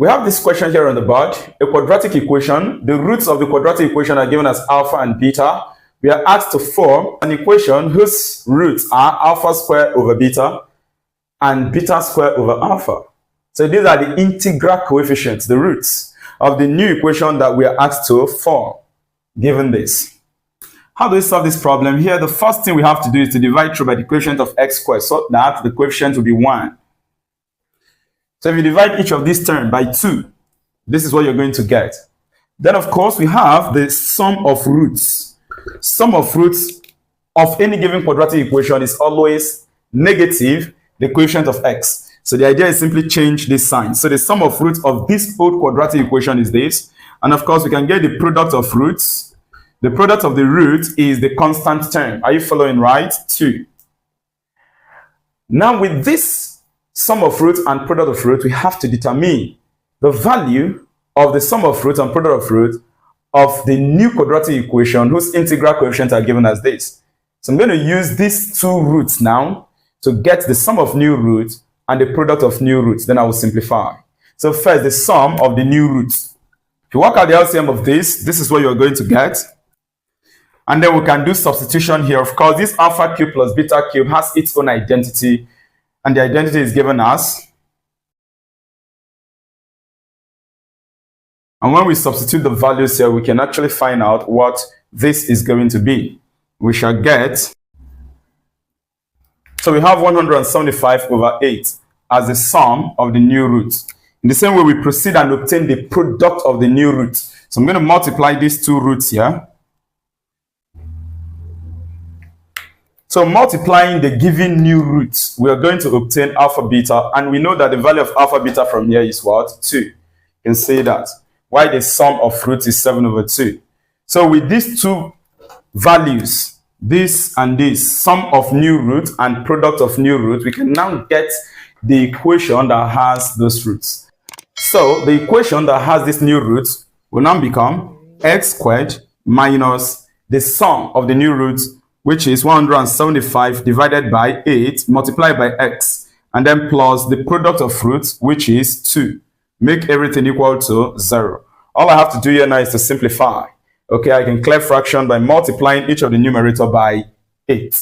We have this question here on the board, a quadratic equation. The roots of the quadratic equation are given as alpha and beta. We are asked to form an equation whose roots are alpha squared over beta and beta squared over alpha. So these are the integral coefficients, the roots of the new equation that we are asked to form, given this. How do we solve this problem? Here, the first thing we have to do is to divide through by the coefficient of x squared so that the coefficient will be 1. So if you divide each of these terms by 2, this is what you're going to get. Then, of course, we have the sum of roots. Sum of roots of any given quadratic equation is always negative the coefficient of x. So the idea is simply change this sign. So the sum of roots of this whole quadratic equation is this. And of course, we can get the product of roots. The product of the root is the constant term. Are you following right? 2. Now with this sum of roots and product of root, we have to determine the value of the sum of roots and product of root of the new quadratic equation whose integral coefficients are given as this. So I'm going to use these two roots now to get the sum of new roots and the product of new roots. Then I will simplify. So first, the sum of the new roots. If you work out the LCM of this is what you're going to get. And then we can do substitution here. Of course, this alpha cube plus beta cube has its own identity. And the identity is given as. And when we substitute the values here, we can actually find out what this is going to be. We shall get. So we have 175 over 8 as the sum of the new roots. In the same way, we proceed and obtain the product of the new roots. So I'm going to multiply these two roots here. So multiplying the given new roots, we are going to obtain alpha beta. And we know that the value of alpha beta from here is what? 2. You can say that. Why the sum of roots is 7 over 2. So with these two values, this and this, sum of new root and product of new root, we can now get the equation that has those roots. So the equation that has this new roots will now become x squared minus the sum of the new roots, which is 175 divided by 8 multiplied by x, and then plus the product of roots, which is 2. Make everything equal to 0. All I have to do here now is to simplify. Okay, I can clear fraction by multiplying each of the numerator by 8.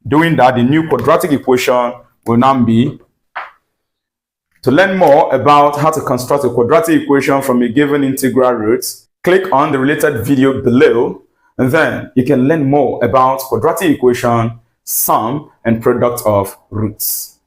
Doing that, the new quadratic equation will now be. To learn more about how to construct a quadratic equation from a given integral root, click on the related video below, and then you can learn more about quadratic equation, sum, and product of roots.